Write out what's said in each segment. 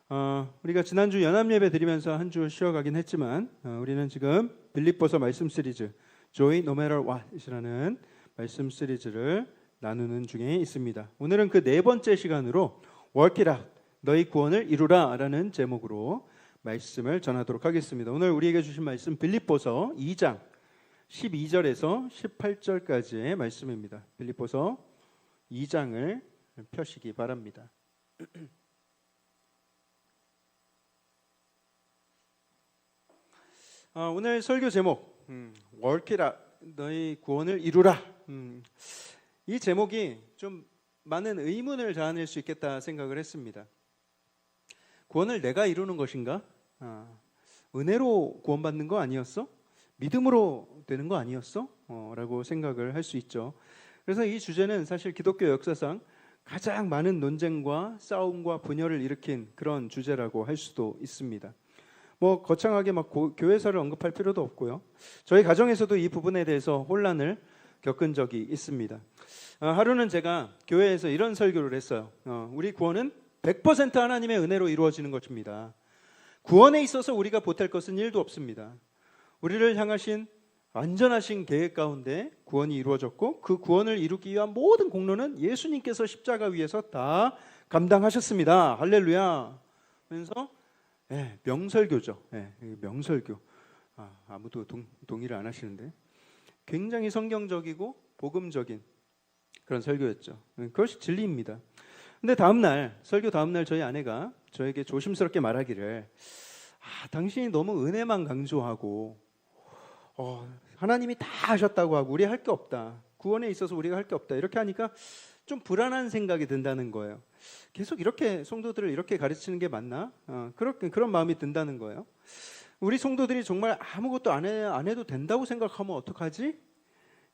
우리가 지난주 연합예배 드리면서 한 주 쉬어가긴 했지만 우리는 지금 빌립보서 말씀 시리즈 Joy No Matter What이라는 말씀 시리즈를 나누는 중에 있습니다. 오늘은 그 네 번째 시간으로 Work It Out, 너희 구원을 이루라 라는 제목으로 말씀을 전하도록 하겠습니다. 오늘 우리에게 주신 말씀 빌립보서 2장 12절에서 18절까지의 말씀입니다. 빌립보서 2장을 펴시기 바랍니다. 오늘 설교 제목 Work It Out, 너희 구원을 이루라. 이 제목이 좀 많은 의문을 자아낼 수 있겠다 생각을 했습니다. 구원을 내가 이루는 것인가? 은혜로 구원받는 거 아니었어? 믿음으로 되는 거 아니었어? 라고 생각을 할 수 있죠. 그래서 이 주제는 사실 기독교 역사상 가장 많은 논쟁과 싸움과 분열을 일으킨 그런 주제라고 할 수도 있습니다. 뭐 거창하게 막 교회사를 언급할 필요도 없고요. 저희 가정에서도 이 부분에 대해서 혼란을 겪은 적이 있습니다. 하루는 제가 교회에서 이런 설교를 했어요. 우리 구원은 100% 하나님의 은혜로 이루어지는 것입니다. 구원에 있어서 우리가 보탤 것은 1도 없습니다. 우리를 향하신 완전하신 계획 가운데 구원이 이루어졌고 그 구원을 이루기 위한 모든 공로는 예수님께서 십자가 위에서 다 감당하셨습니다. 할렐루야. 하면서 명설교죠. 명설교. 아무도 동의를 안 하시는데 굉장히 성경적이고 복음적인 그런 설교였죠. 그것이 진리입니다. 근데 설교 다음 날 저희 아내가 저에게 조심스럽게 말하기를 당신이 너무 은혜만 강조하고 하나님이 다 하셨다고 하고 우리 할 게 없다. 구원에 있어서 우리가 할 게 없다. 이렇게 하니까 좀 불안한 생각이 든다는 거예요. 계속 이렇게 성도들을 이렇게 가르치는 게 맞나? 그런 마음이 든다는 거예요. 우리 성도들이 정말 아무것도 안 해도 된다고 생각하면 어떡하지?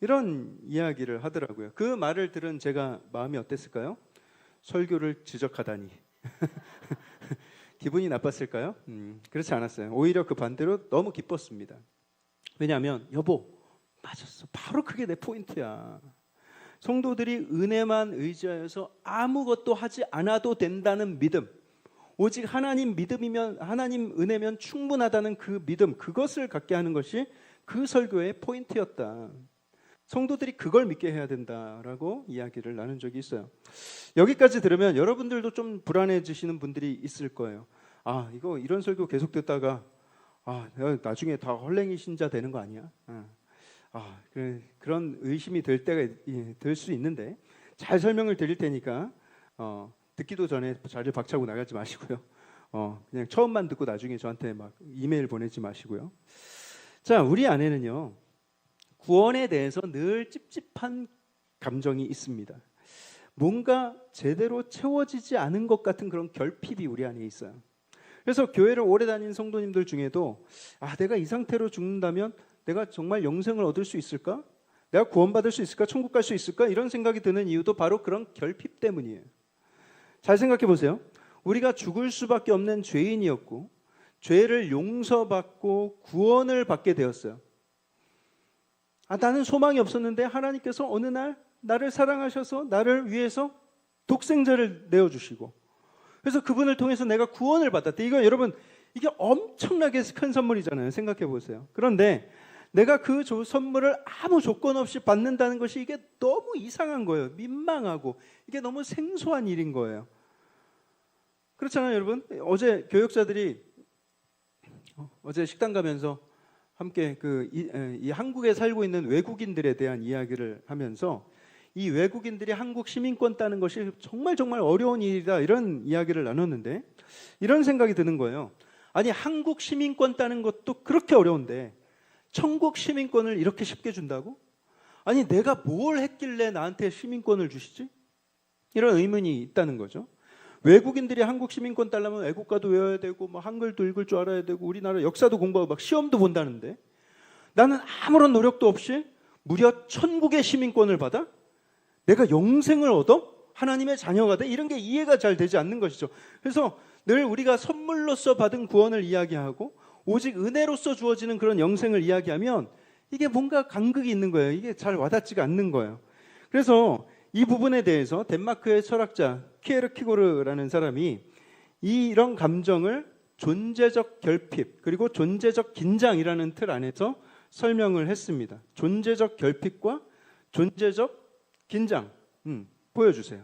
이런 이야기를 하더라고요. 그 말을 들은 제가 마음이 어땠을까요? 설교를 지적하다니. 기분이 나빴을까요? 그렇지 않았어요. 오히려 그 반대로 너무 기뻤습니다. 왜냐하면 여보, 맞았어. 바로 그게 내 포인트야. 성도들이 은혜만 의지하여서 아무것도 하지 않아도 된다는 믿음, 오직 하나님 은혜면 충분하다는 그 믿음, 그것을 갖게 하는 것이 그 설교의 포인트였다. 성도들이 그걸 믿게 해야 된다라고 이야기를 나눈 적이 있어요. 여기까지 들으면 여러분들도 좀 불안해지시는 분들이 있을 거예요. 이런 설교 계속 듣다가 나중에 다 헐랭이 신자 되는 거 아니야? 그런 의심이 들 때가 들 수 있는데 잘 설명을 드릴 테니까 듣기도 전에 자리를 박차고 나가지 마시고요. 그냥 처음만 듣고 나중에 저한테 막 이메일 보내지 마시고요. 자, 우리 안에는요 구원에 대해서 늘 찝찝한 감정이 있습니다. 뭔가 제대로 채워지지 않은 것 같은 그런 결핍이 우리 안에 있어요. 그래서 교회를 오래 다닌 성도님들 중에도 내가 이 상태로 죽는다면 내가 정말 영생을 얻을 수 있을까? 내가 구원받을 수 있을까? 천국 갈 수 있을까? 이런 생각이 드는 이유도 바로 그런 결핍 때문이에요. 잘 생각해 보세요. 우리가 죽을 수밖에 없는 죄인이었고 죄를 용서받고 구원을 받게 되었어요. 나는 소망이 없었는데 하나님께서 어느 날 나를 사랑하셔서 나를 위해서 독생자를 내어주시고 그래서 그분을 통해서 내가 구원을 받았대. 여러분 이게 엄청나게 큰 선물이잖아요. 생각해 보세요. 그런데 내가 그 선물을 아무 조건 없이 받는다는 것이 이게 너무 이상한 거예요. 민망하고 이게 너무 생소한 일인 거예요. 그렇잖아요, 여러분. 어제 교역자들이 어제 식당 가면서 함께 이 한국에 살고 있는 외국인들에 대한 이야기를 하면서 이 외국인들이 한국 시민권 따는 것이 정말 어려운 일이다 이런 이야기를 나눴는데 이런 생각이 드는 거예요. 한국 시민권 따는 것도 그렇게 어려운데 천국 시민권을 이렇게 쉽게 준다고? 내가 뭘 했길래 나한테 시민권을 주시지? 이런 의문이 있다는 거죠. 외국인들이 한국 시민권 따려면 애국가도 외워야 되고 한글도 읽을 줄 알아야 되고 우리나라 역사도 공부하고 시험도 본다는데 나는 아무런 노력도 없이 무려 천국의 시민권을 받아? 내가 영생을 얻어? 하나님의 자녀가 돼? 이런 게 이해가 잘 되지 않는 것이죠. 그래서 늘 우리가 선물로서 받은 구원을 이야기하고 오직 은혜로서 주어지는 그런 영생을 이야기하면 이게 뭔가 간극이 있는 거예요. 이게 잘 와닿지가 않는 거예요. 그래서 이 부분에 대해서 덴마크의 철학자 키에르키고르라는 사람이 이런 감정을 존재적 결핍 그리고 존재적 긴장이라는 틀 안에서 설명을 했습니다. 존재적 결핍과 존재적 긴장 보여주세요.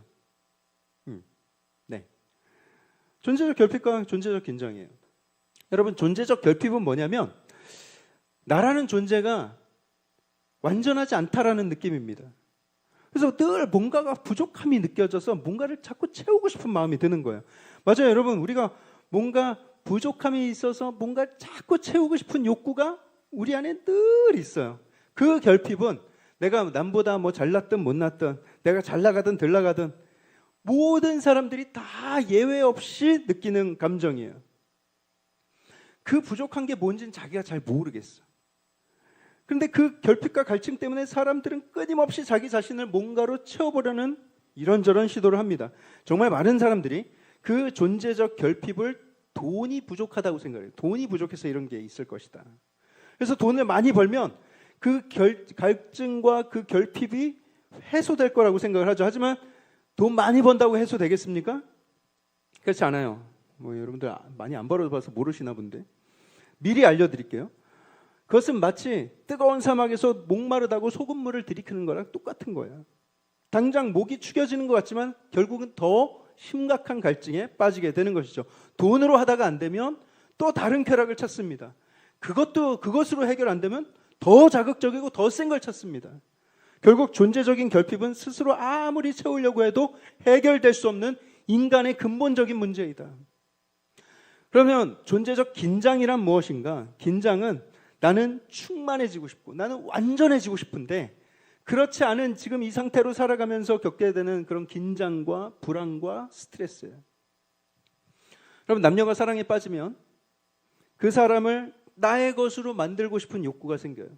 네, 존재적 결핍과 존재적 긴장이에요. 여러분, 존재적 결핍은 뭐냐면 나라는 존재가 완전하지 않다라는 느낌입니다. 그래서 늘 뭔가가 부족함이 느껴져서 뭔가를 자꾸 채우고 싶은 마음이 드는 거예요. 맞아요, 여러분. 우리가 뭔가 부족함이 있어서 뭔가 자꾸 채우고 싶은 욕구가 우리 안에 늘 있어요. 그 결핍은 내가 남보다 뭐 잘났든 못났든 내가 잘 나가든 덜 나가든 모든 사람들이 다 예외 없이 느끼는 감정이에요. 그 부족한 게 뭔지는 자기가 잘 모르겠어. 그런데 그 결핍과 갈증 때문에 사람들은 끊임없이 자기 자신을 뭔가로 채워보려는 이런저런 시도를 합니다. 정말 많은 사람들이 그 존재적 결핍을 돈이 부족하다고 생각해요. 돈이 부족해서 이런 게 있을 것이다. 그래서 돈을 많이 벌면 그 갈증과 그 결핍이 해소될 거라고 생각을 하죠. 하지만 돈 많이 번다고 해소되겠습니까? 그렇지 않아요. 뭐 여러분들 많이 안 벌어봐서 모르시나 본데 미리 알려드릴게요. 그것은 마치 뜨거운 사막에서 목마르다고 소금물을 들이키는 거랑 똑같은 거예요. 당장 목이 축여지는 것 같지만 결국은 더 심각한 갈증에 빠지게 되는 것이죠. 돈으로 하다가 안 되면 또 다른 쾌락을 찾습니다. 그것으로 해결 안 되면 더 자극적이고 더 센 걸 찾습니다. 결국 존재적인 결핍은 스스로 아무리 채우려고 해도 해결될 수 없는 인간의 근본적인 문제이다. 그러면 존재적 긴장이란 무엇인가? 긴장은 나는 충만해지고 싶고 나는 완전해지고 싶은데 그렇지 않은 지금 이 상태로 살아가면서 겪게 되는 그런 긴장과 불안과 스트레스예요. 여러분, 남녀가 사랑에 빠지면 그 사람을 나의 것으로 만들고 싶은 욕구가 생겨요.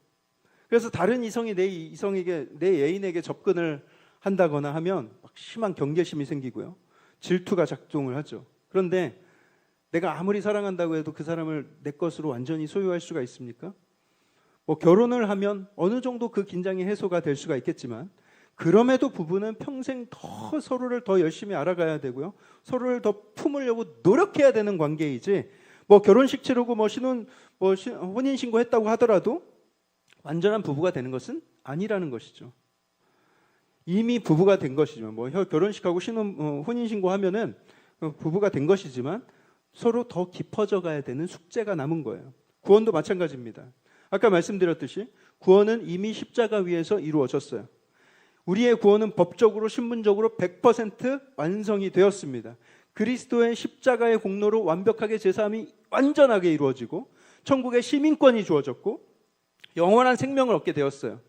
그래서 다른 이성이 내 애인에게 접근을 한다거나 하면 막 심한 경계심이 생기고요. 질투가 작동을 하죠. 그런데 내가 아무리 사랑한다고 해도 그 사람을 내 것으로 완전히 소유할 수가 있습니까? 뭐 결혼을 하면 어느 정도 그 긴장이 해소가 될 수가 있겠지만 그럼에도 부부는 평생 더 서로를 더 열심히 알아가야 되고요. 서로를 더 품으려고 노력해야 되는 관계이지 뭐 결혼식 치르고 혼인 신고했다고 하더라도 완전한 부부가 되는 것은 아니라는 것이죠. 이미 부부가 된 것이지만 뭐 결혼식하고 혼인 신고하면은 부부가 된 것이지만 서로 더 깊어져 가야 되는 숙제가 남은 거예요. 구원도 마찬가지입니다. 아까 말씀드렸듯이 구원은 이미 십자가 위에서 이루어졌어요. 우리의 구원은 법적으로 신분적으로 100% 완성이 되었습니다. 그리스도의 십자가의 공로로 완벽하게 제사함이 완전하게 이루어지고 천국의 시민권이 주어졌고 영원한 생명을 얻게 되었어요.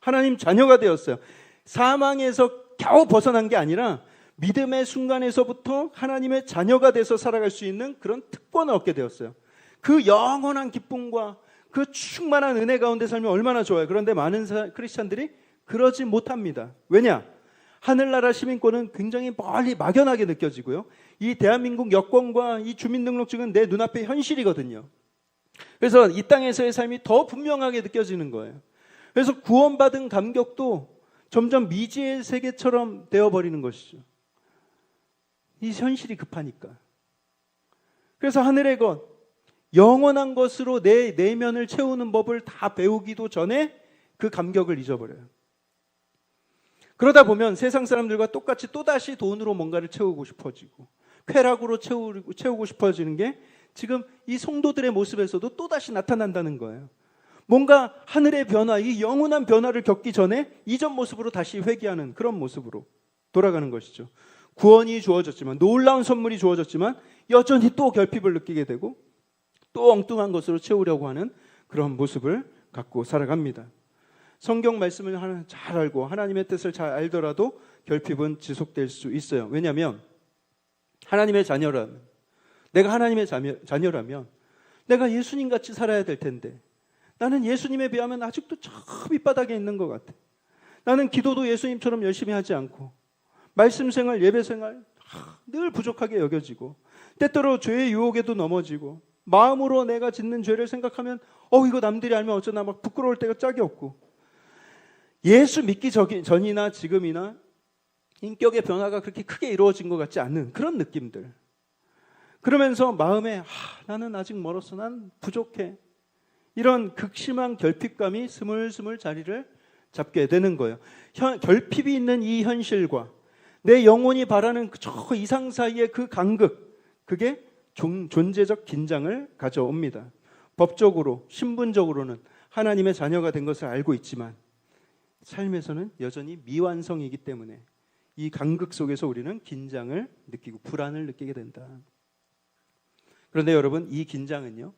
하나님 자녀가 되었어요. 사망에서 겨우 벗어난 게 아니라 믿음의 순간에서부터 하나님의 자녀가 돼서 살아갈 수 있는 그런 특권을 얻게 되었어요. 그 영원한 기쁨과 그 충만한 은혜 가운데 살면 얼마나 좋아요. 그런데 많은 크리스찬들이 그러지 못합니다. 왜냐? 하늘나라 시민권은 굉장히 멀리 막연하게 느껴지고요. 이 대한민국 여권과 이 주민등록증은 내 눈앞의 현실이거든요. 그래서 이 땅에서의 삶이 더 분명하게 느껴지는 거예요. 그래서 구원받은 감격도 점점 미지의 세계처럼 되어버리는 것이죠. 이 현실이 급하니까. 그래서 하늘의 것, 영원한 것으로 내 내면을 채우는 법을 다 배우기도 전에 그 감격을 잊어버려요. 그러다 보면 세상 사람들과 똑같이 또다시 돈으로 뭔가를 채우고 싶어지고 쾌락으로 채우고 싶어지는 게 지금 이 성도들의 모습에서도 또다시 나타난다는 거예요. 뭔가 하늘의 변화, 이 영원한 변화를 겪기 전에 이전 모습으로 다시 회귀하는 그런 모습으로 돌아가는 것이죠. 구원이 주어졌지만, 놀라운 선물이 주어졌지만 여전히 또 결핍을 느끼게 되고 또 엉뚱한 것으로 채우려고 하는 그런 모습을 갖고 살아갑니다. 성경 말씀을 잘 알고 하나님의 뜻을 잘 알더라도 결핍은 지속될 수 있어요. 왜냐하면 하나님의 자녀라면, 내가 하나님의 자녀라면 내가 예수님같이 살아야 될 텐데 나는 예수님에 비하면 아직도 저 밑바닥에 있는 것 같아. 나는 기도도 예수님처럼 열심히 하지 않고 말씀 생활, 예배 생활 늘 부족하게 여겨지고 때때로 죄의 유혹에도 넘어지고 마음으로 내가 짓는 죄를 생각하면 이거 남들이 알면 어쩌나 막 부끄러울 때가 짝이 없고 예수 믿기 전이나 지금이나 인격의 변화가 그렇게 크게 이루어진 것 같지 않은 그런 느낌들. 그러면서 마음에 나는 아직 멀었어. 난 부족해. 이런 극심한 결핍감이 스물스물 자리를 잡게 되는 거예요. 결핍이 있는 이 현실과 내 영혼이 바라는 저 이상 사이의 그 간극, 그게 존재적 긴장을 가져옵니다. 법적으로, 신분적으로는 하나님의 자녀가 된 것을 알고 있지만 삶에서는 여전히 미완성이기 때문에 이 간극 속에서 우리는 긴장을 느끼고 불안을 느끼게 된다. 그런데 여러분, 이 긴장은요,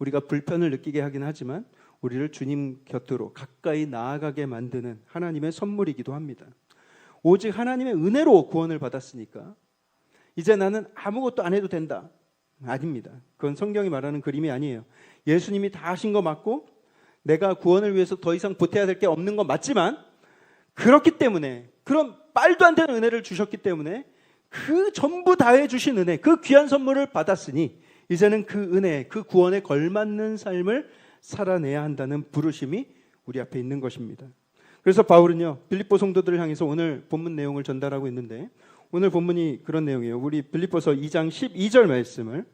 우리가 불편을 느끼게 하긴 하지만 우리를 주님 곁으로 가까이 나아가게 만드는 하나님의 선물이기도 합니다. 오직 하나님의 은혜로 구원을 받았으니까 이제 나는 아무것도 안 해도 된다. 아닙니다. 그건 성경이 말하는 그림이 아니에요. 예수님이 다 하신 거 맞고 내가 구원을 위해서 더 이상 보태야 될 게 없는 건 맞지만, 그렇기 때문에, 그런 말도 안 되는 은혜를 주셨기 때문에 그 전부 다 해주신 은혜, 그 귀한 선물을 받았으니 이제는 그 은혜, 그 구원에 걸맞는 삶을 살아내야 한다는 부르심이 우리 앞에 있는 것입니다. 그래서 바울은요, 빌립보 성도들을 향해서 오늘 본문 내용을 전달하고 있는데, 오늘 본문이 그런 내용이에요. 우리 빌립보서 2장 12절 말씀을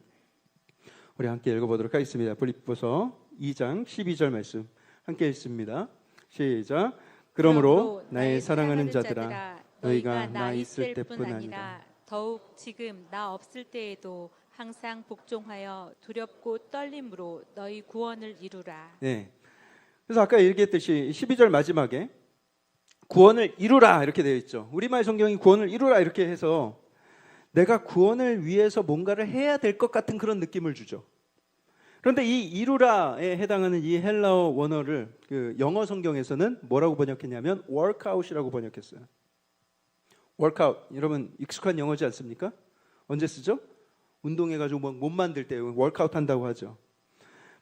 우리 함께 읽어보도록 하겠습니다. 빌립보서 2장 12절 말씀 함께 읽습니다. 시작. 그러므로 나의 사랑하는 자들아, 너희가 나 있을 때뿐 아니라 더욱 지금 나 없을 때에도 항상 복종하여 두렵고 떨림으로 너희 구원을 이루라. 네. 그래서 아까 얘기했듯이 12절 마지막에 구원을 이루라 이렇게 되어 있죠. 우리말 성경이 구원을 이루라 이렇게 해서 내가 구원을 위해서 뭔가를 해야 될 것 같은 그런 느낌을 주죠. 그런데 이 이루라에 해당하는 이 헬라어 원어를 그 영어 성경에서는 뭐라고 번역했냐면 workout이라고 번역했어요. workout, 여러분 익숙한 영어지 않습니까? 언제 쓰죠? 운동해가지고 몸 만들 때 workout 한다고 하죠.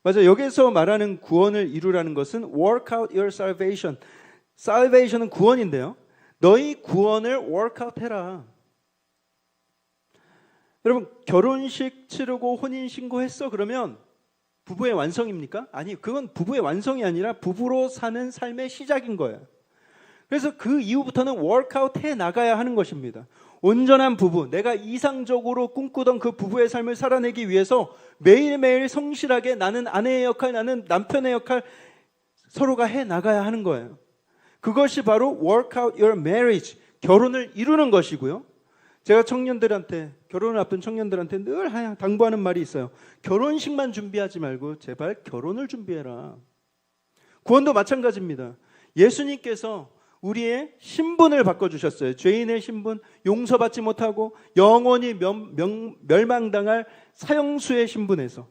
맞아, 여기서 말하는 구원을 이루라는 것은 work out your salvation. salvation은 구원인데요, 너희 구원을 work out 해라. 여러분, 결혼식 치르고 혼인신고 했어 그러면 부부의 완성입니까? 아니, 그건 부부의 완성이 아니라 부부로 사는 삶의 시작인 거예요. 그래서 그 이후부터는 워크아웃 해 나가야 하는 것입니다. 온전한 부부, 내가 이상적으로 꿈꾸던 그 부부의 삶을 살아내기 위해서 매일매일 성실하게 나는 아내의 역할, 나는 남편의 역할 서로가 해 나가야 하는 거예요. 그것이 바로 work out your marriage, 결혼을 이루는 것이고요. 제가 청년들한테, 결혼을 앞둔 청년들한테 늘 당부하는 말이 있어요. 결혼식만 준비하지 말고 제발 결혼을 준비해라. 구원도 마찬가지입니다. 예수님께서 우리의 신분을 바꿔주셨어요. 죄인의 신분, 용서받지 못하고 영원히 멸망당할 사형수의 신분에서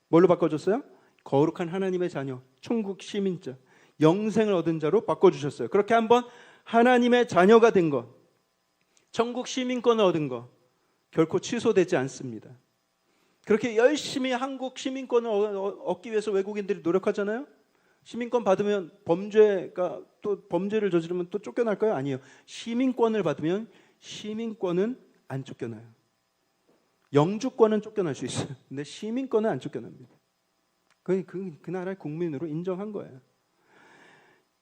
뭘로 바꿔줬어요? 거룩한 하나님의 자녀, 천국 시민자, 영생을 얻은 자로 바꿔주셨어요. 그렇게 한번 하나님의 자녀가 된 것, 천국 시민권을 얻은 것 결코 취소되지 않습니다. 그렇게 열심히 한국 시민권을 얻기 위해서 외국인들이 노력하잖아요. 시민권 받으면 범죄를 저지르면 또 쫓겨날까요? 아니에요. 시민권을 받으면 시민권은 안 쫓겨나요. 영주권은 쫓겨날 수 있어요. 근데 시민권은 안 쫓겨납니다. 그 나라의 국민으로 인정한 거예요.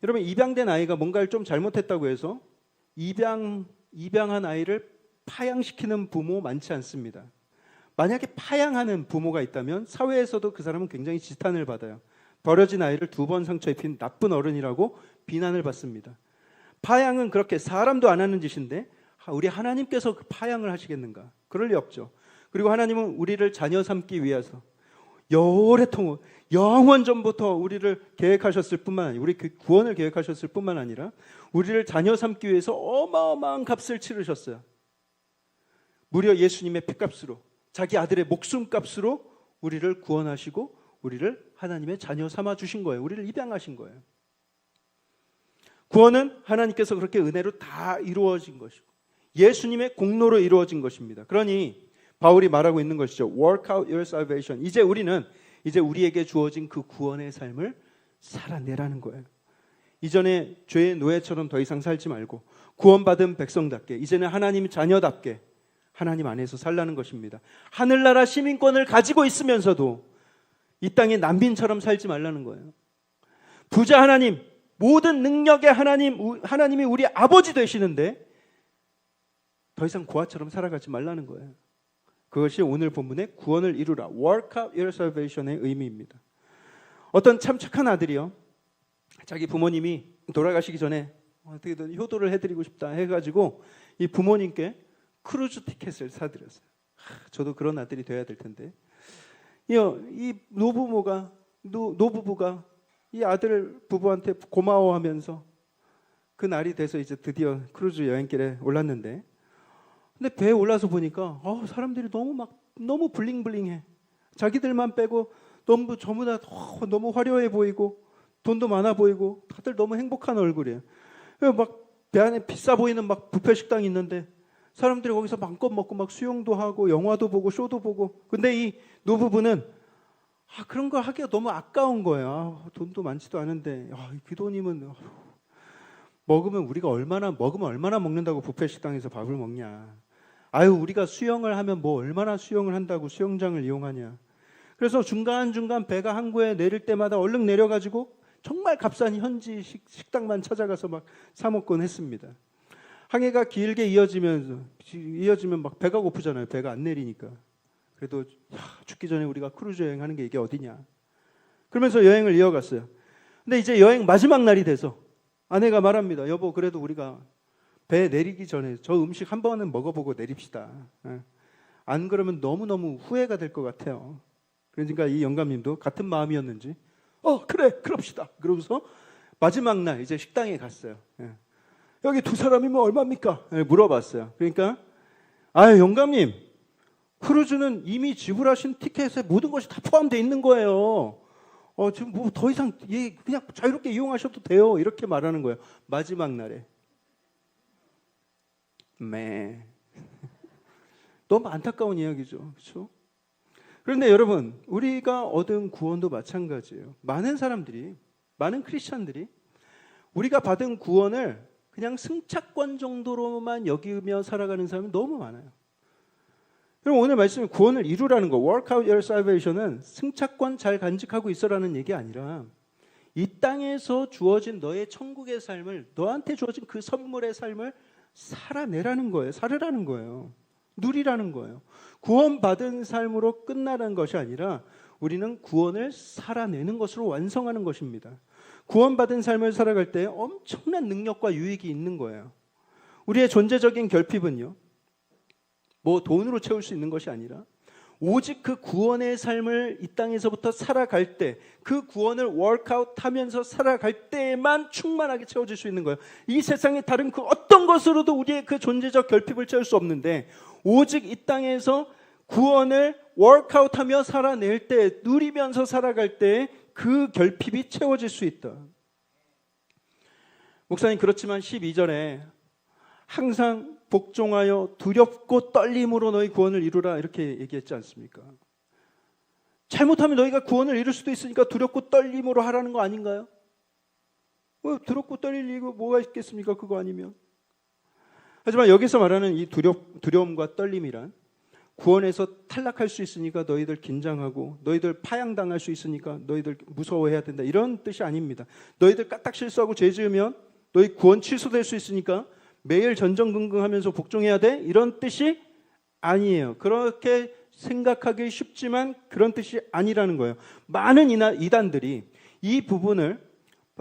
여러분, 입양된 아이가 뭔가를 좀 잘못했다고 해서 입양한 아이를 파양시키는 부모 많지 않습니다. 만약에 파양하는 부모가 있다면 사회에서도 그 사람은 굉장히 지탄을 받아요. 버려진 아이를 2번 상처 입힌 나쁜 어른이라고 비난을 받습니다. 파양은 그렇게 사람도 안 하는 짓인데 우리 하나님께서 그 파양을 하시겠는가? 그럴 리 없죠. 그리고 하나님은 우리를 자녀 삼기 위해서 오랫동안 영원 전부터 우리를 계획하셨을 뿐만 아니라, 우리 구원을 계획하셨을 뿐만 아니라 우리를 자녀 삼기 위해서 어마어마한 값을 치르셨어요. 무려 예수님의 피값으로, 자기 아들의 목숨값으로 우리를 구원하시고 우리를 하나님의 자녀 삼아 주신 거예요. 우리를 입양하신 거예요. 구원은 하나님께서 그렇게 은혜로 다 이루어진 것이고 예수님의 공로로 이루어진 것입니다. 그러니 바울이 말하고 있는 것이죠. Work out your salvation. 이제 우리에게 주어진 그 구원의 삶을 살아내라는 거예요. 이전에 죄의 노예처럼 더 이상 살지 말고 구원받은 백성답게 이제는 하나님 자녀답게 하나님 안에서 살라는 것입니다. 하늘나라 시민권을 가지고 있으면서도 이 땅의 난민처럼 살지 말라는 거예요. 부자 하나님, 모든 능력의 하나님이 우리 아버지 되시는데 더 이상 고아처럼 살아가지 말라는 거예요. 그것이 오늘 본문의 구원을 이루라, work out your salvation의 의미입니다. 어떤 참 착한 아들이요, 자기 부모님이 돌아가시기 전에 어떻게든 효도를 해드리고 싶다 해가지고 이 부모님께 크루즈 티켓을 사드렸어요. 저도 그런 아들이 돼야 될 텐데. 이 노부부가 이 아들 부부한테 고마워하면서 그 날이 돼서 이제 드디어 크루즈 여행길에 올랐는데, 근데 배에 올라서 보니까 사람들이 너무 블링블링해. 자기들만 빼고 전부 다 너무 화려해 보이고 돈도 많아 보이고 다들 너무 행복한 얼굴이에요. 막 배 안에 비싸 보이는 막 뷔페 식당이 있는데 사람들이 거기서 마음껏 먹고 막 수영도 하고 영화도 보고 쇼도 보고. 근데 이 노부부는 그런 거 하기가 너무 아까운 거예요. 돈도 많지도 않은데 그 돈이면 먹으면 얼마나 먹는다고 뷔페 식당에서 밥을 먹냐. 우리가 수영을 하면 얼마나 수영을 한다고 수영장을 이용하냐. 그래서 중간중간 배가 항구에 내릴 때마다 얼른 내려가지고 정말 값싼 현지 식당만 찾아가서 막 사 먹곤 했습니다. 항해가 길게 이어지면 막 배가 고프잖아요. 배가 안 내리니까. 그래도 죽기 전에 우리가 크루즈 여행하는 게 이게 어디냐. 그러면서 여행을 이어갔어요. 근데 이제 여행 마지막 날이 돼서 아내가 말합니다. 여보, 그래도 우리가 배 내리기 전에 저 음식 한 번은 먹어보고 내립시다. 안 그러면 너무너무 후회가 될 것 같아요. 그러니까 이 영감님도 같은 마음이었는지 그래, 그럽시다. 그러면서 마지막 날 이제 식당에 갔어요. 여기 두 사람이면 얼마입니까? 물어봤어요. 그러니까 영감님, 크루즈는 이미 지불하신 티켓에 모든 것이 다 포함되어 있는 거예요. 지금 더 이상 그냥 자유롭게 이용하셔도 돼요. 이렇게 말하는 거예요. 마지막 날에. 너무 안타까운 이야기죠. 그렇죠? 그런데 여러분, 우리가 얻은 구원도 마찬가지예요. 많은 크리스찬들이 우리가 받은 구원을 그냥 승차권 정도로만 여기며 살아가는 사람이 너무 많아요. 그럼 오늘 말씀은 구원을 이루라는 거, work out your salvation은 승차권 잘 간직하고 있어라는 얘기 아니라 이 땅에서 주어진 너의 천국의 삶을, 너한테 주어진 그 선물의 삶을 살아내라는 거예요. 살으라는 거예요. 누리라는 거예요. 구원받은 삶으로 끝나는 것이 아니라 우리는 구원을 살아내는 것으로 완성하는 것입니다. 구원받은 삶을 살아갈 때 엄청난 능력과 유익이 있는 거예요. 우리의 존재적인 결핍은요, 돈으로 채울 수 있는 것이 아니라 오직 그 구원의 삶을 이 땅에서부터 살아갈 때, 그 구원을 워크아웃 하면서 살아갈 때만 충만하게 채워질 수 있는 거예요. 이 세상의 다른 그 어떤 것으로도 우리의 그 존재적 결핍을 채울 수 없는데, 오직 이 땅에서 구원을 워크아웃하며 살아낼 때, 누리면서 살아갈 때 그 결핍이 채워질 수 있다. 목사님, 그렇지만 12절에 항상 복종하여 두렵고 떨림으로 너희 구원을 이루라 이렇게 얘기했지 않습니까? 잘못하면 너희가 구원을 이룰 수도 있으니까 두렵고 떨림으로 하라는 거 아닌가요? 두렵고 떨릴 이유가 뭐가 있겠습니까? 그거 아니면. 하지만 여기서 말하는 이 두려움과 떨림이란, 구원에서 탈락할 수 있으니까 너희들 긴장하고, 너희들 파양당할 수 있으니까 너희들 무서워해야 된다, 이런 뜻이 아닙니다. 너희들 까딱 실수하고 죄 지으면 너희 구원 취소될 수 있으니까 매일 전전긍긍하면서 복종해야 돼, 이런 뜻이 아니에요. 그렇게 생각하기 쉽지만 그런 뜻이 아니라는 거예요. 많은 이단들이 이 부분을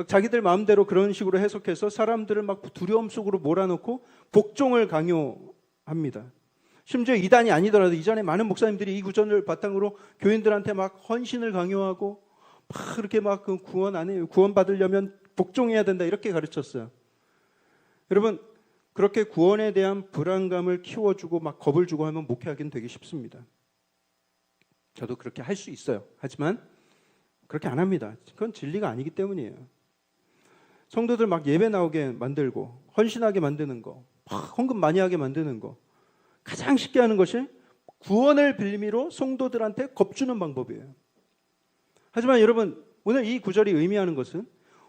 자기들 마음대로 그런 식으로 해석해서 사람들을 막 두려움 속으로 몰아넣고 복종을 강요합니다. 심지어 이단이 아니더라도 이전에 많은 목사님들이 이 구절을 바탕으로 교인들한테 막 헌신을 강요하고 막 그렇게 막 그 구원 받으려면 복종해야 된다, 이렇게 가르쳤어요. 여러분, 그렇게 구원에 대한 불안감을 키워주고 막 겁을 주고 하면 목회하기는 되게 쉽습니다. 저도 그렇게 할 수 있어요. 하지만 그렇게 안 합니다. 그건 진리가 아니기 때문이에요. 성도들 막 예배 나오게 만들고 헌신하게 만드는 거, 막 헌금 많이 하게 만드는 거, 가장 쉽게 하는 것이 구원을 빌미로 성도들한테 겁주는 방법이에요. 하지만 여러분, 오늘 이 구절이 의미하는 것은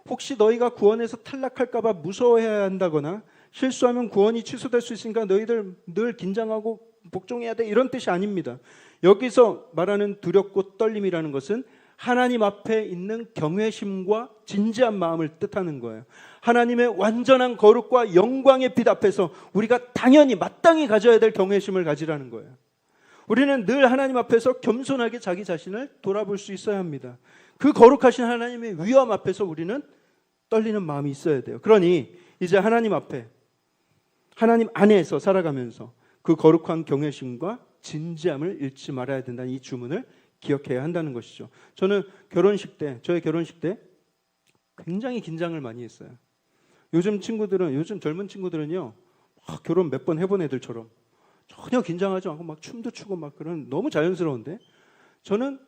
혹시 너희가 구원에서 탈락할까 봐 무서워해야 한다거나 실수하면 구원이 취소될 수 있으니까 너희들 늘 긴장하고 복종해야 돼, 이런 뜻이 아닙니다. 여기서 말하는 두렵고 떨림이라는 것은 하나님 앞에 있는 경외심과 진지한 마음을 뜻하는 거예요. 하나님의 완전한 거룩과 영광의 빛 앞에서 우리가 당연히 마땅히 가져야 될 경외심을 가지라는 거예요. 우리는 늘 하나님 앞에서 겸손하게 자기 자신을 돌아볼 수 있어야 합니다. 그 거룩하신 하나님의 위엄 앞에서 우리는 떨리는 마음이 있어야 돼요. 그러니 이제 하나님 앞에, 하나님 안에서 살아가면서 그 거룩한 경외심과 진지함을 잃지 말아야 된다는 이 주문을 기억해야 한다는 것이죠. 저는 저의 결혼식 때 굉장히 긴장을 많이 했어요. 요즘 젊은 친구들은요, 막 결혼 몇 번 해본 애들처럼 전혀 긴장하지 않고 막 춤도 추고 막 그런, 너무 자연스러운데 저는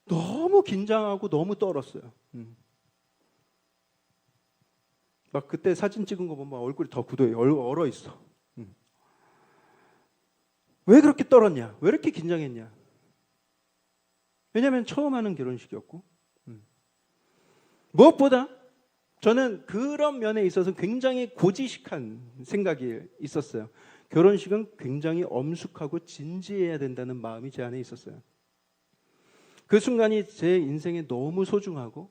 너무 긴장하고 너무 떨었어요. 막 그때 사진 찍은 거 보면 얼굴이 더 굳어요. 얼어 있어. 왜 그렇게 떨었냐? 왜 이렇게 긴장했냐? 왜냐하면 처음 하는 결혼식이었고, 무엇보다 저는 그런 면에 있어서 굉장히 고지식한 생각이 있었어요. 결혼식은 굉장히 엄숙하고 진지해야 된다는 마음이 제 안에 있었어요. 그 순간이 제 인생에 너무 소중하고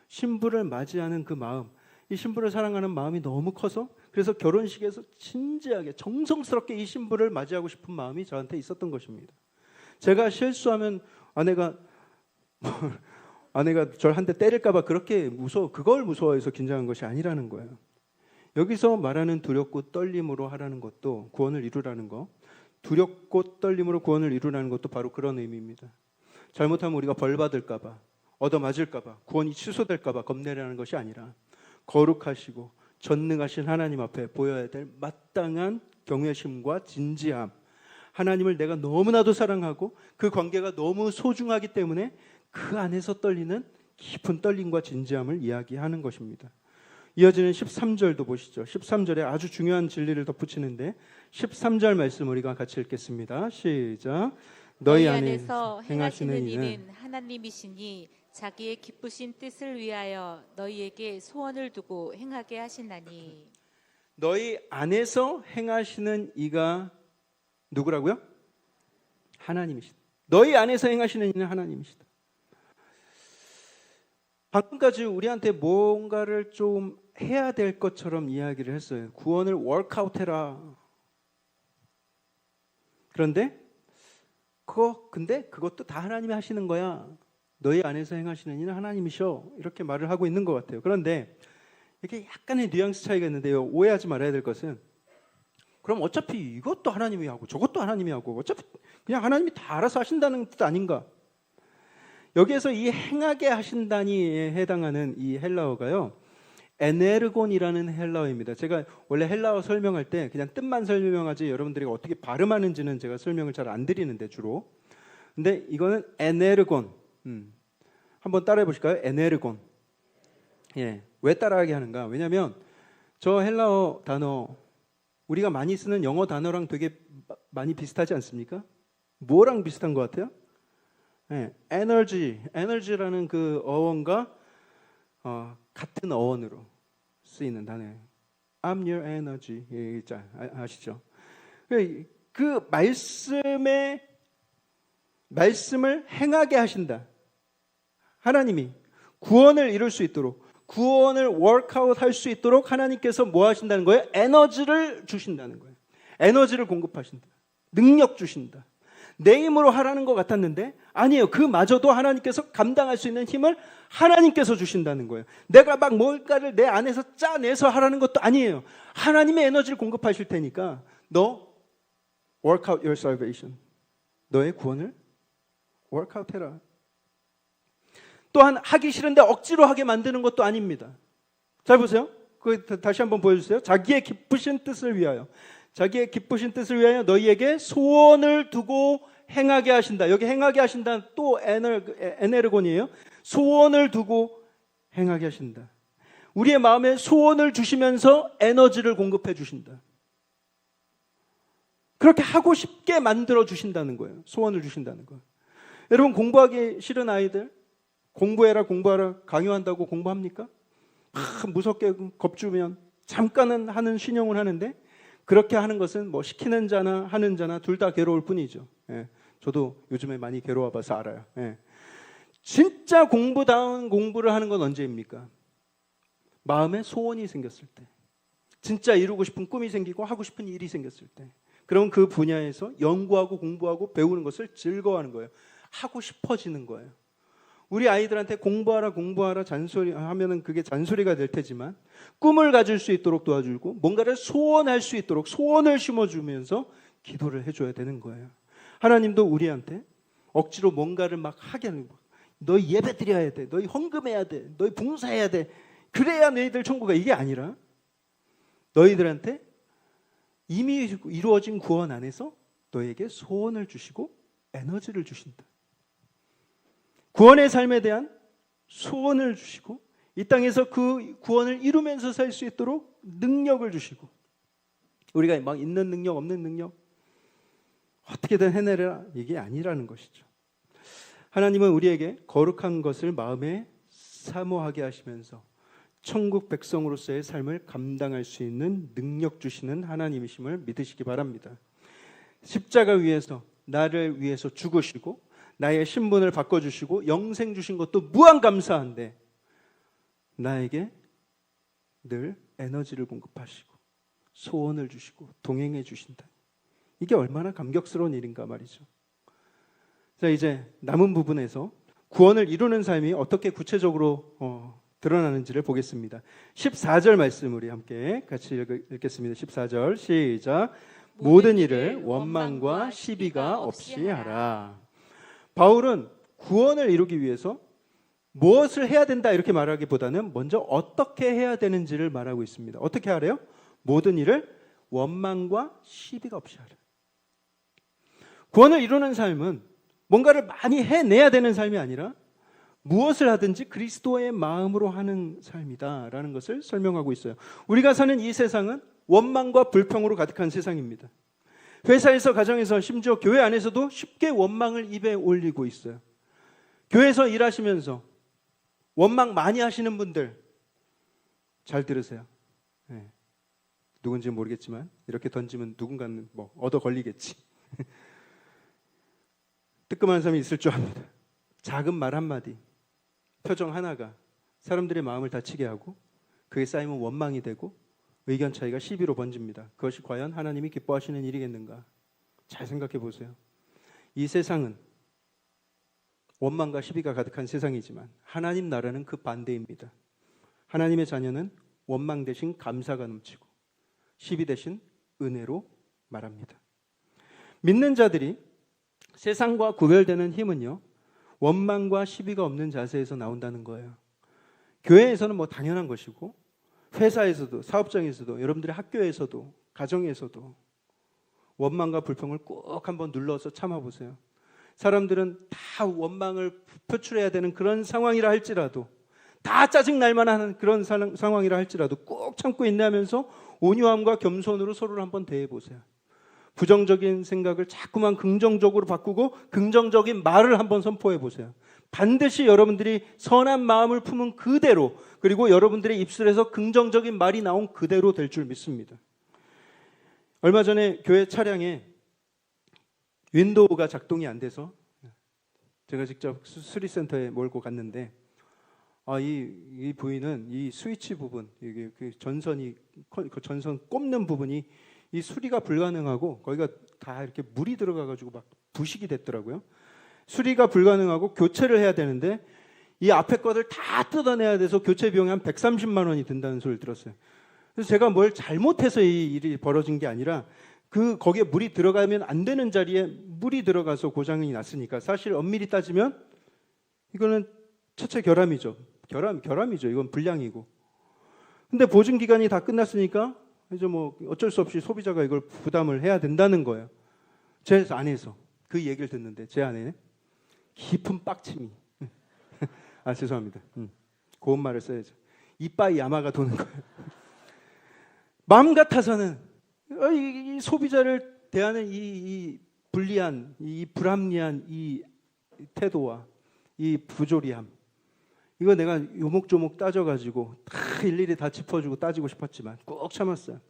신부를 맞이하는 그 마음, 이 신부를 사랑하는 마음이 너무 커서, 그래서 결혼식에서 진지하게 정성스럽게 이 신부를 맞이하고 싶은 마음이 저한테 있었던 것입니다. 제가 실수하면 아내가 절 한 대 때릴까 봐 그걸 무서워해서 긴장한 것이 아니라는 거예요. 여기서 말하는 두렵고 떨림으로 하라는 것도, 구원을 이루라는 거, 두렵고 떨림으로 구원을 이루라는 것도 바로 그런 의미입니다. 잘못하면 우리가 벌 받을까 봐, 얻어맞을까 봐, 구원이 취소될까 봐 겁내라는 것이 아니라 거룩하시고 전능하신 하나님 앞에 보여야 될 마땅한 경외심과 진지함, 하나님을 내가 너무나도 사랑하고 그 관계가 너무 소중하기 때문에 그 안에서 떨리는 깊은 떨림과 진지함을 이야기하는 것입니다. 이어지는 13절도 보시죠. 13절에 아주 중요한 진리를 덧붙이는데 13절 말씀 우리가 같이 읽겠습니다. 시작. 너희 안에서 행하시는 이는 하나님이시니 자기의 기쁘신 뜻을 위하여 너희에게 소원을 두고 행하게 하시나니. 너희 안에서 행하시는 이가 누구라고요? 하나님이시다. 너희 안에서 행하시는 이는 하나님이시다. 방금까지 우리한테 뭔가를 좀 해야 될 것처럼 이야기를 했어요. 구원을 워크아웃해라. 그런데 그것도 다 하나님이 하시는 거야. 너희 안에서 행하시는 이는 하나님이셔. 이렇게 말을 하고 있는 것 같아요. 그런데 이게 약간의 뉘앙스 차이가 있는데요. 오해하지 말아야 될 것은, 그럼 어차피 이것도 하나님이 하고 저것도 하나님이 하고 어차피 그냥 하나님이 다 알아서 하신다는 뜻 아닌가? 여기에서 이 행하게 하신다니에 해당하는 이 헬라어가요, 에네르곤이라는 헬라어입니다. 제가 원래 헬라어 설명할 때 그냥 뜻만 설명하지 여러분들이 어떻게 발음하는지는 제가 설명을 잘 안 드리는데 주로. 근데 이거는 에네르곤. 한번 따라해 보실까요? 에네르곤. 예, 왜 따라하게 하는가? 왜냐하면 저 헬라어 단어 우리가 많이 쓰는 영어 단어랑 되게 많이 비슷하지 않습니까? 뭐랑 비슷한 것 같아요? 네, 에너지라는 그 어원과 같은 어원으로 쓰이는 단어예요. I'm your energy. 예, 아시죠? 그 말씀을 행하게 하신다. 하나님이 구원을 이룰 수 있도록, 구원을 워크아웃 할 수 있도록 하나님께서 뭐 하신다는 거예요? 에너지를 주신다는 거예요. 에너지를 공급하신다. 능력 주신다. 내 힘으로 하라는 것 같았는데 아니에요. 그마저도 하나님께서 감당할 수 있는 힘을 하나님께서 주신다는 거예요. 내가 막 뭔가를 내 안에서 짜내서 하라는 것도 아니에요. 하나님의 에너지를 공급하실 테니까 너 work out your salvation. 너의 구원을 work out 해라. 또한 하기 싫은데 억지로 하게 만드는 것도 아닙니다. 잘 보세요. 다시 한번 보여주세요. 자기의 기쁘신 뜻을 위하여, 자기의 기쁘신 뜻을 위하여 너희에게 소원을 두고 행하게 하신다. 여기 행하게 하신다 또 에네르곤이에요. 소원을 두고 행하게 하신다. 우리의 마음에 소원을 주시면서 에너지를 공급해 주신다. 그렇게 하고 싶게 만들어 주신다는 거예요. 소원을 주신다는 거예요. 여러분, 공부하기 싫은 아이들 공부해라 강요한다고 공부합니까? 무섭게 겁주면 잠깐은 하는 신용을 하는데, 그렇게 하는 것은 뭐 시키는 자나 하는 자나 둘 다 괴로울 뿐이죠. 예, 저도 요즘에 많이 괴로워봐서 알아요. 예. 진짜 공부다운 공부를 하는 건 언제입니까? 마음에 소원이 생겼을 때, 진짜 이루고 싶은 꿈이 생기고 하고 싶은 일이 생겼을 때, 그럼 그 분야에서 연구하고 공부하고 배우는 것을 즐거워하는 거예요. 하고 싶어지는 거예요. 우리 아이들한테 공부하라 잔소리 하면은 그게 잔소리가 될 테지만 꿈을 가질 수 있도록 도와주고 뭔가를 소원할 수 있도록 소원을 심어주면서 기도를 해줘야 되는 거예요. 하나님도 우리한테 억지로 뭔가를 막 하게 하는 거예요. 너희 예배 드려야 돼. 너희 헌금해야 돼. 너희 봉사해야 돼. 그래야 너희들 천국가 이게 아니라 너희들한테 이미 이루어진 구원 안에서 너에게 소원을 주시고 에너지를 주신다. 구원의 삶에 대한 소원을 주시고 이 땅에서 그 구원을 이루면서 살 수 있도록 능력을 주시고 우리가 막 있는 능력 없는 능력 어떻게든 해내라 이게 아니라는 것이죠. 하나님은 우리에게 거룩한 것을 마음에 사모하게 하시면서 천국 백성으로서의 삶을 감당할 수 있는 능력 주시는 하나님이심을 믿으시기 바랍니다. 십자가 위에서 나를 위해서 죽으시고 나의 신분을 바꿔주시고 영생 주신 것도 무한 감사한데 나에게 늘 에너지를 공급하시고 소원을 주시고 동행해 주신다. 이게 얼마나 감격스러운 일인가 말이죠. 자, 이제 남은 부분에서 구원을 이루는 삶이 어떻게 구체적으로 드러나는지를 보겠습니다. 14절 말씀 우리 함께 같이 읽겠습니다. 14절 시작. 모든 일을 원망과 시비가 없이 하라. 바울은 구원을 이루기 위해서 무엇을 해야 된다 이렇게 말하기보다는 먼저 어떻게 해야 되는지를 말하고 있습니다. 어떻게 하래요? 모든 일을 원망과 시비가 없이 하라. 구원을 이루는 삶은 뭔가를 많이 해내야 되는 삶이 아니라 무엇을 하든지 그리스도의 마음으로 하는 삶이다라는 것을 설명하고 있어요. 우리가 사는 이 세상은 원망과 불평으로 가득한 세상입니다. 회사에서, 가정에서, 심지어 교회 안에서도 쉽게 원망을 입에 올리고 있어요. 교회에서 일하시면서 원망 많이 하시는 분들 잘 들으세요. 네. 누군지 모르겠지만 이렇게 던지면 누군가는 뭐 얻어 걸리겠지. 뜨끔한 사람이 있을 줄 압니다. 작은 말 한마디, 표정 하나가 사람들의 마음을 다치게 하고 그게 쌓이면 원망이 되고 의견 차이가 시비로 번집니다. 그것이 과연 하나님이 기뻐하시는 일이겠는가? 잘 생각해 보세요. 이 세상은 원망과 시비가 가득한 세상이지만 하나님 나라는 그 반대입니다. 하나님의 자녀는 원망 대신 감사가 넘치고 시비 대신 은혜로 말합니다. 믿는 자들이 세상과 구별되는 힘은요, 원망과 시비가 없는 자세에서 나온다는 거예요. 교회에서는 뭐 당연한 것이고 회사에서도, 사업장에서도, 여러분들의 학교에서도, 가정에서도 원망과 불평을 꼭 한번 눌러서 참아보세요. 사람들은 다 원망을 표출해야 되는 그런 상황이라 할지라도, 다 짜증날 만한 그런 상황이라 할지라도 꼭 참고 인내하면서 온유함과 겸손으로 서로를 한번 대해보세요. 부정적인 생각을 자꾸만 긍정적으로 바꾸고 긍정적인 말을 한번 선포해 보세요. 반드시 여러분들이 선한 마음을 품은 그대로, 그리고 여러분들의 입술에서 긍정적인 말이 나온 그대로 될 줄 믿습니다. 얼마 전에 교회 차량에 윈도우가 작동이 안 돼서 제가 직접 수리센터에 몰고 갔는데 이 부위는 이 스위치 부분, 이게 그 전선 꼽는 부분이 이 수리가 불가능하고 거기가 다 이렇게 물이 들어가가지고 막 부식이 됐더라고요. 수리가 불가능하고 교체를 해야 되는데 이 앞에 것들 다 뜯어내야 돼서 교체 비용이 한 130만 원이 든다는 소리를 들었어요. 그래서 제가 뭘 잘못해서 이 일이 벌어진 게 아니라 거기에 물이 들어가면 안 되는 자리에 물이 들어가서 고장이 났으니까 사실 엄밀히 따지면 이거는 첫째 결함이죠. 결함이죠. 이건 불량이고. 근데 보증 기간이 다 끝났으니까 이제 뭐 어쩔 수 없이 소비자가 이걸 부담을 해야 된다는 거예요. 제 안에서 그 얘기를 듣는데 제 안에 깊은 빡침이 죄송합니다. 고운 말을 써야죠. 이빠이 야마가 도는 거예요. 마음 같아서는 이 소비자를 대하는 이 불리한, 이 불합리한 이 태도와 이 부조리함, 이거 내가 요목조목 따져가지고 다 일일이 다 짚어주고 따지고 싶었지만 꼭 참았어요.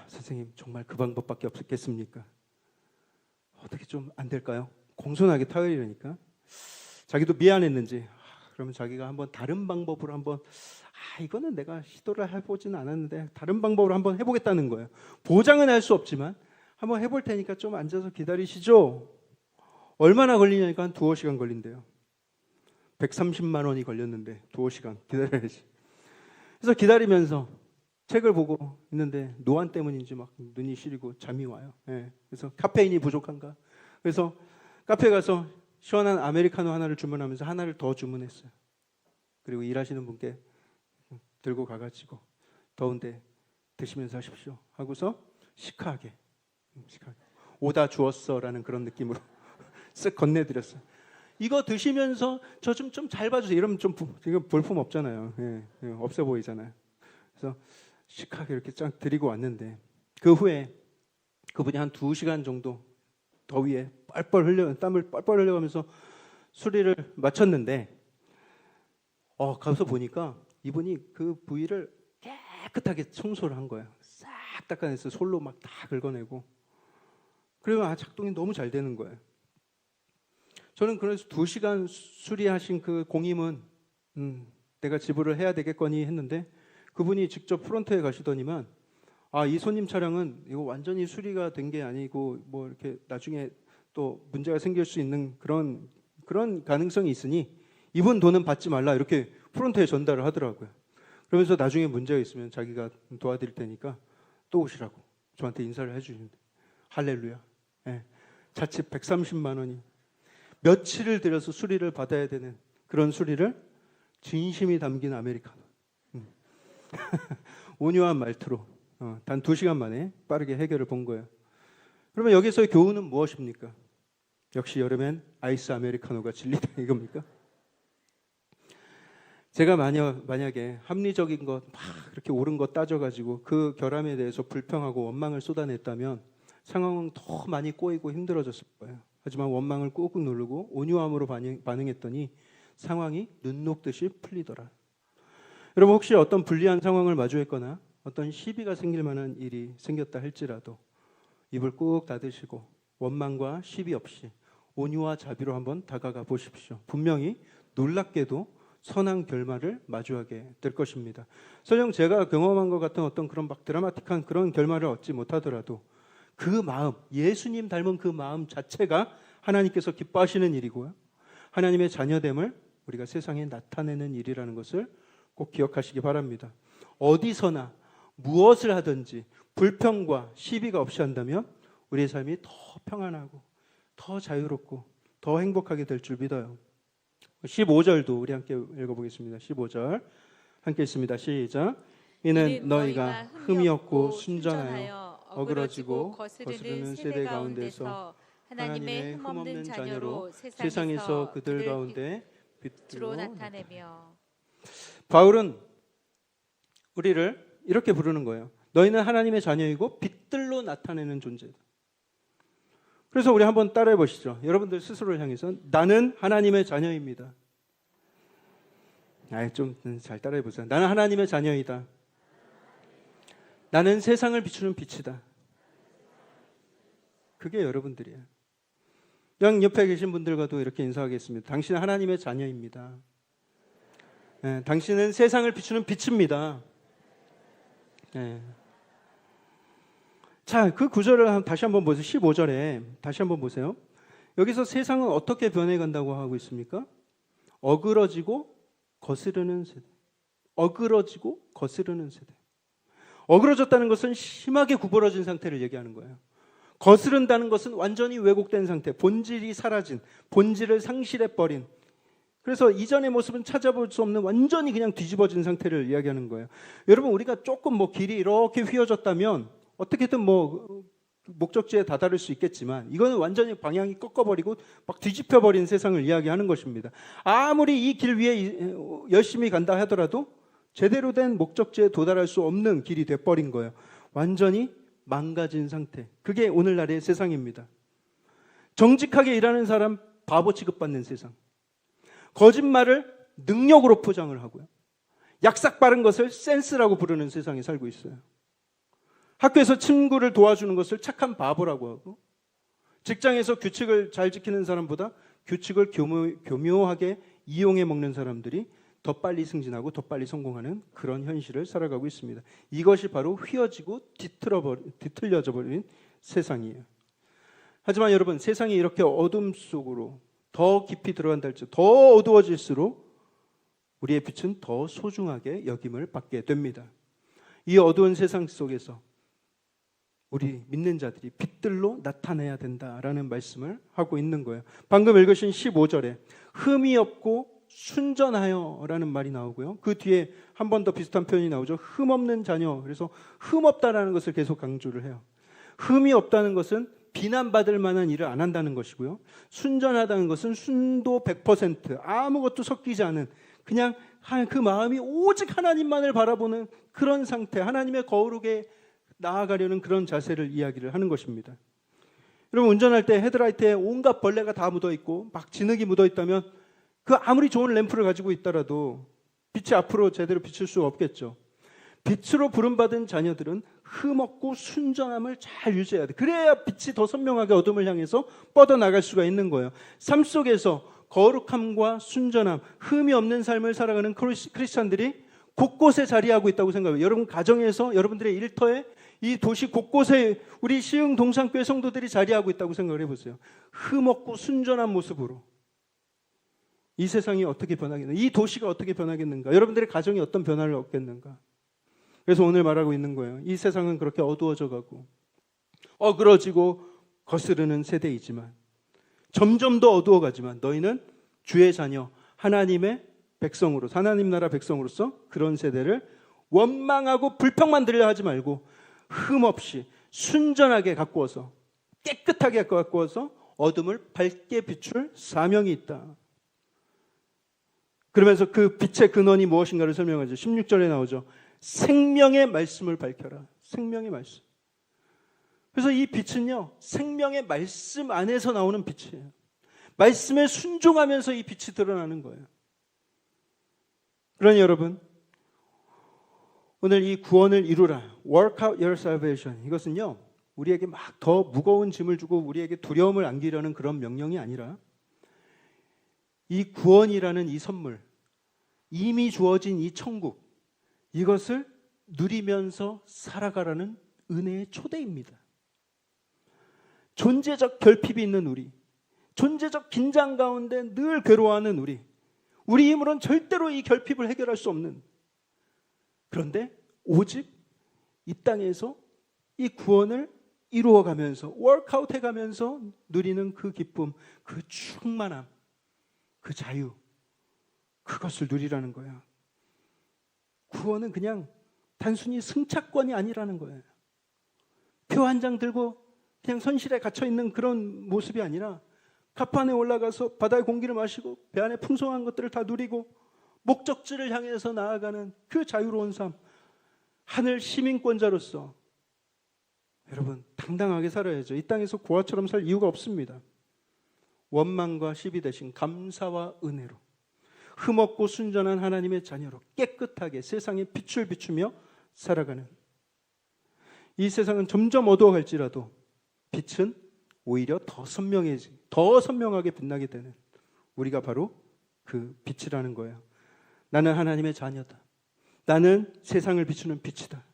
선생님 정말 그 방법밖에 없겠습니까? 어떻게 좀 안 될까요? 공손하게 타이르니까 자기도 미안했는지 그러면 자기가 한번 다른 방법으로 한번 이거는 내가 시도를 해보진 않았는데 다른 방법으로 한번 해보겠다는 거예요. 보장은 할 수 없지만 한번 해볼 테니까 좀 앉아서 기다리시죠. 얼마나 걸리냐니까 한 2-5시간 걸린대요. 130만 원이 걸렸는데 2-5시간 기다려야지. 그래서 기다리면서 책을 보고 있는데 노안 때문인지 막 눈이 시리고 잠이 와요. 예. 그래서 카페인이 부족한가? 그래서 카페 가서 시원한 아메리카노 하나를 주문하면서 하나를 더 주문했어요. 그리고 일하시는 분께 들고 가가지고 더운데 드시면서 하십시오 하고서 시크하게 오다 주었어라는 그런 느낌으로 쓱 건네드렸어요. 이거 드시면서 저 좀 잘 봐주세요. 이러면 좀 지금 볼품 없잖아요. 예, 없어 보이잖아요. 그래서 시크하게 이렇게 쫙 드리고 왔는데 그 후에 그분이 한 2시간 정도 더위에 땀을 뻘뻘 흘려가면서 수리를 마쳤는데 가서 보니까 이분이 그 부위를 깨끗하게 청소를 한 거예요. 싹 닦아내서 솔로 막 다 긁어내고 그러면 작동이 너무 잘 되는 거예요. 저는 그래서 2시간 수리하신 그 공임은 내가 지불을 해야 되겠거니 했는데 그분이 직접 프론트에 가시더니만 이 손님 차량은 이거 완전히 수리가 된 게 아니고 뭐 이렇게 나중에 또 문제가 생길 수 있는 그런 가능성이 있으니 이분 돈은 받지 말라 이렇게 프론트에 전달을 하더라고요. 그러면서 나중에 문제가 있으면 자기가 도와드릴 테니까 또 오시라고 저한테 인사를 해주시는데 할렐루야. 예. 자칫 130만 원이 며칠을 들여서 수리를 받아야 되는 그런 수리를 진심이 담긴 아메리카노 온유한 말투로 단 2시간 만에 빠르게 해결을 본 거예요. 그러면 여기서의 교훈은 무엇입니까? 역시 여름엔 아이스 아메리카노가 진리다 이겁니까? 제가 만약에 합리적인 것 막 그렇게 옳은 것 따져가지고 그 결함에 대해서 불평하고 원망을 쏟아냈다면 상황은 더 많이 꼬이고 힘들어졌을 거예요. 하지만 원망을 꾹꾹 누르고 온유함으로 반응했더니 상황이 눈 녹듯이 풀리더라. 여러분 혹시 어떤 불리한 상황을 마주했거나 어떤 시비가 생길 만한 일이 생겼다 할지라도 입을 꾹 닫으시고 원망과 시비 없이 온유와 자비로 한번 다가가 보십시오. 분명히 놀랍게도 선한 결말을 마주하게 될 것입니다. 설령 제가 경험한 것 같은 어떤 그런 막 드라마틱한 그런 결말을 얻지 못하더라도 그 마음, 예수님 닮은 그 마음 자체가 하나님께서 기뻐하시는 일이고요. 하나님의 자녀됨을 우리가 세상에 나타내는 일이라는 것을 꼭 기억하시기 바랍니다. 어디서나 무엇을 하든지 불평과 시비가 없이 한다면 우리의 삶이 더 평안하고 더 자유롭고 더 행복하게 될 줄 믿어요. 15절도 우리 함께 읽어보겠습니다. 15절 함께 읽습니다. 시작. 이는 너희가 흠이 없고 순전하여 어그러지고 거스르는 세대 가운데서 하나님의 흠없는 자녀로 세상에서 그들 가운데 빛으로 나타내며. 바울은 우리를 이렇게 부르는 거예요. 너희는 하나님의 자녀이고 빛들로 나타내는 존재다. 그래서 우리 한번 따라해 보시죠. 여러분들 스스로를 향해서 나는 하나님의 자녀입니다. 좀 잘 따라해 보세요. 나는 하나님의 자녀이다. 나는 세상을 비추는 빛이다. 그게 여러분들이에요. 양 옆에 계신 분들과도 이렇게 인사하겠습니다. 당신은 하나님의 자녀입니다. 당신은 세상을 비추는 빛입니다. 자, 그 구절을 다시 한번 보세요. 15절에 다시 한번 보세요. 여기서 세상은 어떻게 변해간다고 하고 있습니까? 어그러지고 거스르는 세대. 어그러지고 거스르는 세대. 어그러졌다는 것은 심하게 구부러진 상태를 얘기하는 거예요. 거스른다는 것은 완전히 왜곡된 상태, 본질이 사라진, 본질을 상실해버린, 그래서 이전의 모습은 찾아볼 수 없는 완전히 그냥 뒤집어진 상태를 이야기하는 거예요. 여러분 우리가 조금 길이 이렇게 휘어졌다면 어떻게든 목적지에 다다를 수 있겠지만 이거는 완전히 방향이 꺾어버리고 막 뒤집혀버린 세상을 이야기하는 것입니다. 아무리 이 길 위에 열심히 간다 하더라도 제대로 된 목적지에 도달할 수 없는 길이 돼버린 거예요. 완전히 망가진 상태. 그게 오늘날의 세상입니다. 정직하게 일하는 사람 바보 취급받는 세상. 거짓말을 능력으로 포장을 하고요. 약삭 빠른 것을 센스라고 부르는 세상에 살고 있어요. 학교에서 친구를 도와주는 것을 착한 바보라고 하고, 직장에서 규칙을 잘 지키는 사람보다 규칙을 교묘하게 이용해 먹는 사람들이 더 빨리 승진하고 더 빨리 성공하는 그런 현실을 살아가고 있습니다. 이것이 바로 휘어지고 뒤틀려져 버린 세상이에요. 하지만 여러분, 세상이 이렇게 어둠 속으로 더 깊이 들어간다 할지라도 더 어두워질수록 우리의 빛은 더 소중하게 여김을 받게 됩니다. 이 어두운 세상 속에서 우리 믿는 자들이 빛들로 나타내야 된다라는 말씀을 하고 있는 거예요. 방금 읽으신 15절에 흠이 없고 순전하여라는 말이 나오고요. 그 뒤에 한 번 더 비슷한 표현이 나오죠. 흠 없는 자녀. 그래서 흠 없다라는 것을 계속 강조를 해요. 흠이 없다는 것은 비난받을 만한 일을 안 한다는 것이고요. 순전하다는 것은 순도 100%, 아무것도 섞이지 않은 그냥 그 마음이 오직 하나님만을 바라보는 그런 상태, 하나님의 거룩에 나아가려는 그런 자세를 이야기를 하는 것입니다. 여러분, 운전할 때 헤드라이트에 온갖 벌레가 다 묻어 있고 막 진흙이 묻어 있다면 그 아무리 좋은 램프를 가지고 있더라도 빛이 앞으로 제대로 비칠 수 없겠죠. 빛으로 부름받은 자녀들은 흠없고 순전함을 잘 유지해야 돼. 그래야 빛이 더 선명하게 어둠을 향해서 뻗어나갈 수가 있는 거예요. 삶 속에서 거룩함과 순전함, 흠이 없는 삶을 살아가는 크리스찬들이 곳곳에 자리하고 있다고 생각해요. 여러분 가정에서, 여러분들의 일터에, 이 도시 곳곳에 우리 시흥 동산교회 성도들이 자리하고 있다고 생각을 해보세요. 흠없고 순전한 모습으로 이 세상이 어떻게 변하겠는가, 이 도시가 어떻게 변하겠는가, 여러분들의 가정이 어떤 변화를 얻겠는가. 그래서 오늘 말하고 있는 거예요. 이 세상은 그렇게 어두워져 가고 어그러지고 거스르는 세대이지만 점점 더 어두워가지만 너희는 주의 자녀, 하나님의 백성으로서, 하나님 나라 백성으로서 그런 세대를 원망하고 불평만 들려 하지 말고 흠없이 순전하게 가꾸어서, 깨끗하게 가꾸어서 어둠을 밝게 비출 사명이 있다. 그러면서 그 빛의 근원이 무엇인가를 설명하죠. 16절에 나오죠. 생명의 말씀을 밝혀라. 생명의 말씀. 그래서 이 빛은요, 생명의 말씀 안에서 나오는 빛이에요. 말씀에 순종하면서 이 빛이 드러나는 거예요. 그러니 여러분, 오늘 이 구원을 이루라, work out your salvation, 이것은요 우리에게 막 더 무거운 짐을 주고 우리에게 두려움을 안기려는 그런 명령이 아니라 이 구원이라는 이 선물, 이미 주어진 이 천국, 이것을 누리면서 살아가라는 은혜의 초대입니다. 존재적 결핍이 있는 우리, 존재적 긴장 가운데 늘 괴로워하는 우리 힘으로는 절대로 이 결핍을 해결할 수 없는, 그런데 오직 이 땅에서 이 구원을 이루어가면서 워크아웃 해가면서 누리는 그 기쁨, 그 충만함, 그 자유, 그것을 누리라는 거야. 구원은 그냥 단순히 승차권이 아니라는 거예요. 표 한 장 들고 그냥 선실에 갇혀있는 그런 모습이 아니라 가판에 올라가서 바다의 공기를 마시고 배 안에 풍성한 것들을 다 누리고 목적지를 향해서 나아가는 그 자유로운 삶, 하늘 시민권자로서 여러분 당당하게 살아야죠. 이 땅에서 고아처럼 살 이유가 없습니다. 원망과 시비 대신 감사와 은혜로 흠없고 순전한 하나님의 자녀로 깨끗하게 세상에 빛을 비추며 살아가는, 이 세상은 점점 어두워갈지라도 빛은 오히려 더 선명하게 빛나게 되는 우리가 바로 그 빛이라는 거예요. 나는 하나님의 자녀다. 나는 세상을 비추는 빛이다.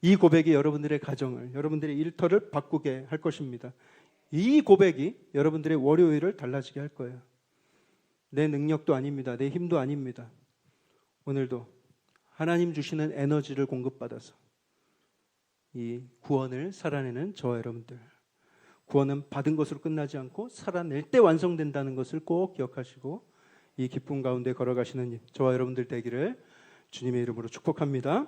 이 고백이 여러분들의 가정을, 여러분들의 일터를 바꾸게 할 것입니다. 이 고백이 여러분들의 월요일을 달라지게 할 거예요. 내 능력도 아닙니다. 내 힘도 아닙니다. 오늘도 하나님 주시는 에너지를 공급받아서 이 구원을 살아내는 저와 여러분들, 구원은 받은 것으로 끝나지 않고 살아낼 때 완성된다는 것을 꼭 기억하시고 이 기쁨 가운데 걸어가시는 저와 여러분들 되기를 주님의 이름으로 축복합니다.